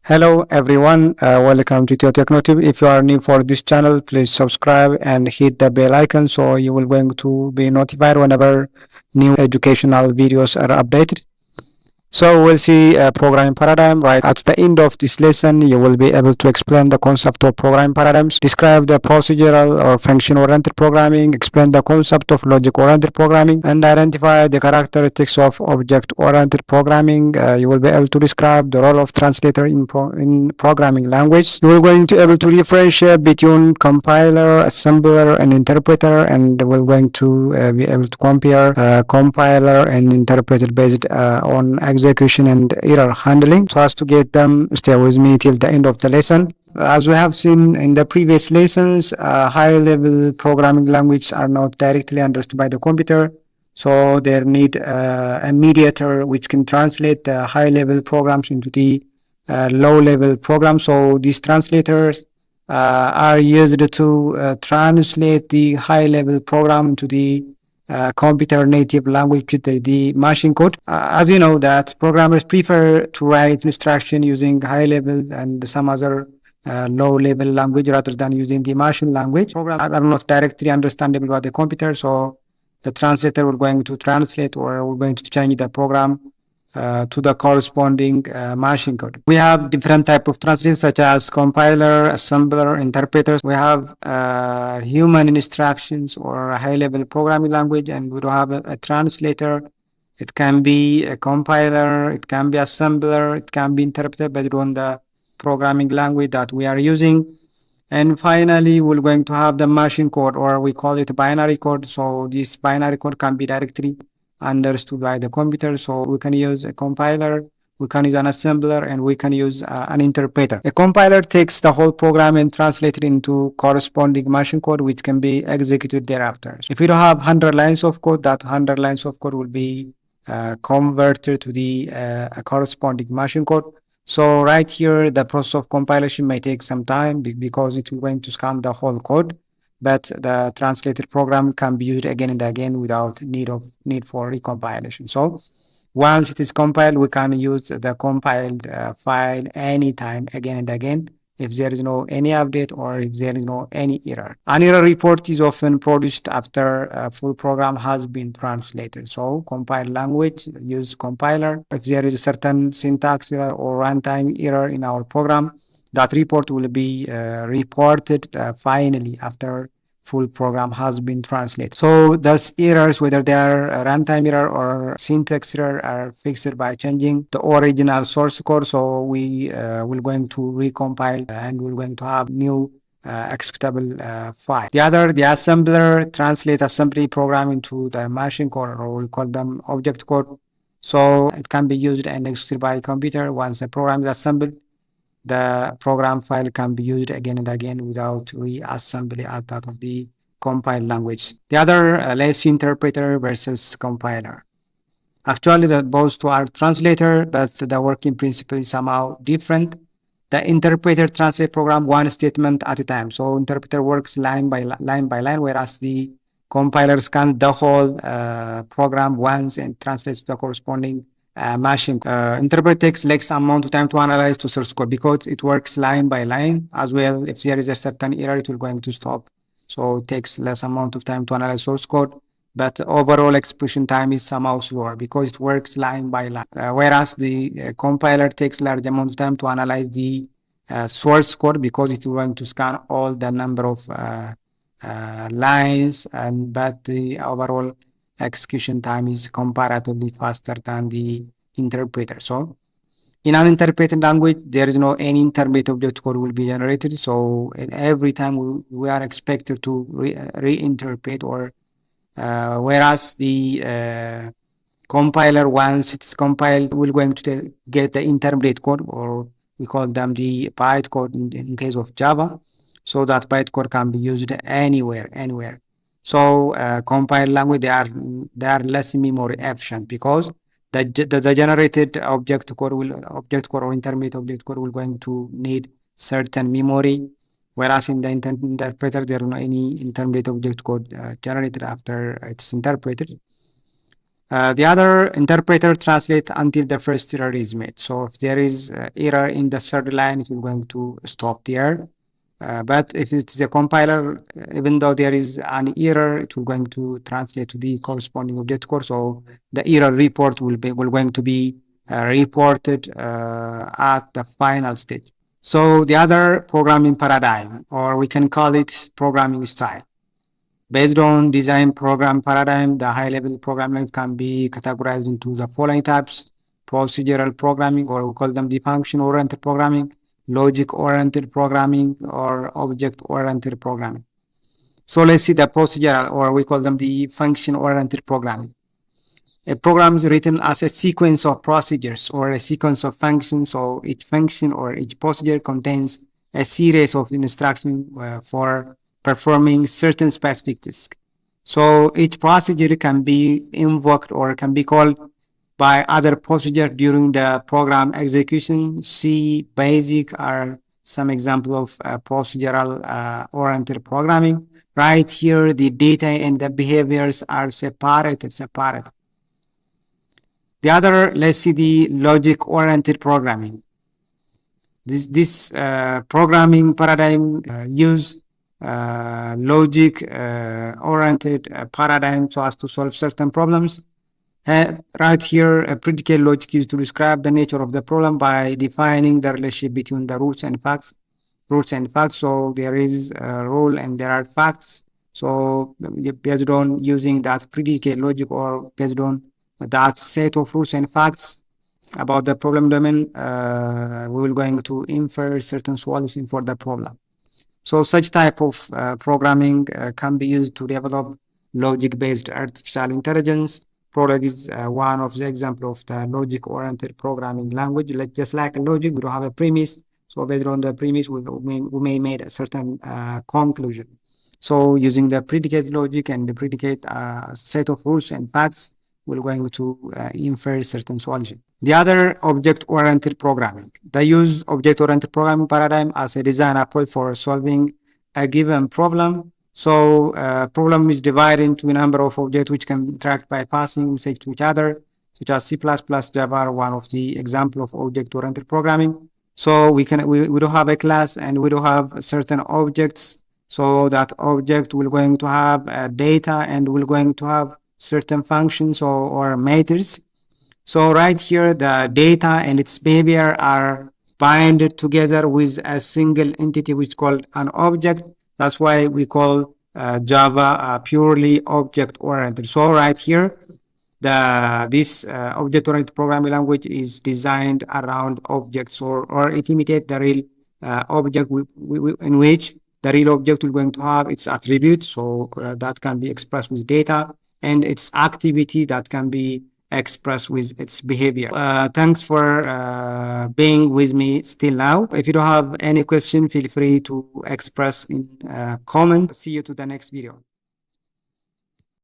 Hello everyone, welcome to Technotive. If you are new for this channel, please subscribe and hit the bell icon so you will going to be notified whenever new educational videos are updated. So we'll see a programming paradigm. Right at the end of this lesson, you will be able to explain the concept of programming paradigms, describe the procedural or function-oriented programming, explain the concept of logic-oriented programming, and identify the characteristics of object-oriented programming. You will be able to describe the role of translator in programming language. You will going to able to differentiate between compiler, assembler, and interpreter, and we're going to be able to compare compiler and interpreter based on execution and error handling. So as to get them, stay with me till the end of the lesson. As we have seen in the previous lessons, high-level programming languages are not directly understood by the computer. So they need a mediator which can translate the high-level programs into the low-level programs. So these translators are used to translate the high-level program to the computer native language with the machine code. As you know that programmers prefer to write instruction using high level and some other low level language rather than using the machine language. Programs are not directly understandable by the computer, so the translator will going to translate or we're going to change the program to the corresponding machine code. We have different type of translators such as compiler, assembler, interpreters. We have human instructions or a high-level programming language, and we have a translator. It can be a compiler, it can be assembler, it can be interpreter based on the programming language that we are using. And finally, we're going to have the machine code, or we call it binary code. So this binary code can be directly understood by the computer. So we can use a compiler, we can use an assembler, and we can use an interpreter. A compiler takes the whole program and translates it into corresponding machine code, which can be executed thereafter. If you don't have 100 lines of code, that 100 lines of code will be converted to the corresponding machine code. So right here, the process of compilation may take some time because it will going to scan the whole code, but the translated program can be used again and again without need for recompilation. So once it is compiled, we can use the compiled file anytime, again and again, if there is no any update or if there is no any error. An error report is often produced after a full program has been translated. So compiled language use compiler. If there is a certain syntax error or runtime error in our program, that report will be reported finally after full program has been translated. So those errors, whether they are a runtime error or syntax error, are fixed by changing the original source code. So we will going to recompile and we're going to have new executable file. The assembler translates assembly program into the machine code, or we call them object code. So it can be used and executed by a computer. Once the program is assembled, the program file can be used again and again without reassembly as that of the compiled language. The other, let's see, interpreter versus compiler. Actually, both two are translator, but the working principle is somehow different. The interpreter translates program one statement at a time. So interpreter works line by line, whereas the compiler scans the whole program once and translates to the corresponding machine. Interpreter takes less amount of time to analyze to source code because it works line by line as well. If there is a certain error, it will going to stop. So it takes less amount of time to analyze source code, but overall execution time is somehow slower because it works line by line. Whereas the compiler takes large amount of time to analyze the source code because it will going to scan all the number of lines, but the overall execution time is comparatively faster than the interpreter. So in an interpreted language, there is no any intermediate object code will be generated. So every time we are expected to reinterpret, or whereas the compiler, once it's compiled, will going to get the intermediate code, or we call them the bytecode in case of Java. So that bytecode can be used anywhere. So compiled language, they are less memory efficient because the generated object code or intermediate object code will going to need certain memory, whereas in the interpreter there is no any intermediate object code generated after it's interpreted. The other interpreter translate until the first error is met. So if there is error in the third line, it will going to stop there. But if it's a compiler, even though there is an error, it will going to translate to the corresponding object core. So the error report will going to be reported at the final stage. So the other programming paradigm, or we can call it programming style. Based on design program paradigm, the high-level programming can be categorized into the following types: procedural programming, or we call them the function-oriented programming, logic-oriented programming, or object-oriented programming. So let's see the procedural, or we call them the function-oriented programming. A program is written as a sequence of procedures or a sequence of functions. So each function or each procedure contains a series of instructions for performing certain specific tasks. So each procedure can be invoked or can be called by other procedure during the program execution. C, basic are some example of procedural oriented programming. Right here, the data and the behaviors are separated. The other, let's see the logic-oriented programming. This programming paradigm use logic-oriented paradigm so as to solve certain problems. Right here, a predicate logic is to describe the nature of the problem by defining the relationship between the roots and facts. So there is a rule and there are facts. So based on using that predicate logic or based on that set of rules and facts about the problem domain, we will going to infer certain solution for the problem. So such type of programming can be used to develop logic-based artificial intelligence. Prolog is one of the example of the logic-oriented programming language. Just like a logic, we don't have a premise. So based on the premise, we may make a certain conclusion. So using the predicate logic and the predicate set of rules and facts, we're going to infer certain solution. The other, object-oriented programming. They use object-oriented programming paradigm as a design approach for solving a given problem. So problem is divided into a number of objects which can interact by passing message to each other, such as C++, Java are one of the example of object-oriented programming. So we do have a class and we do have certain objects. So that object will going to have data and will going to have certain functions or methods. So right here, the data and its behavior are binded together with a single entity which is called an object. That's why we call Java purely object-oriented. So right here, this object-oriented programming language is designed around objects, or it imitates the real object in which the real object will going to have its attributes. So that can be expressed with data, and its activity that can be expressed with its behavior. Thanks for being with me still now. If you don't have any question, feel free to express in comment. See you to the next video.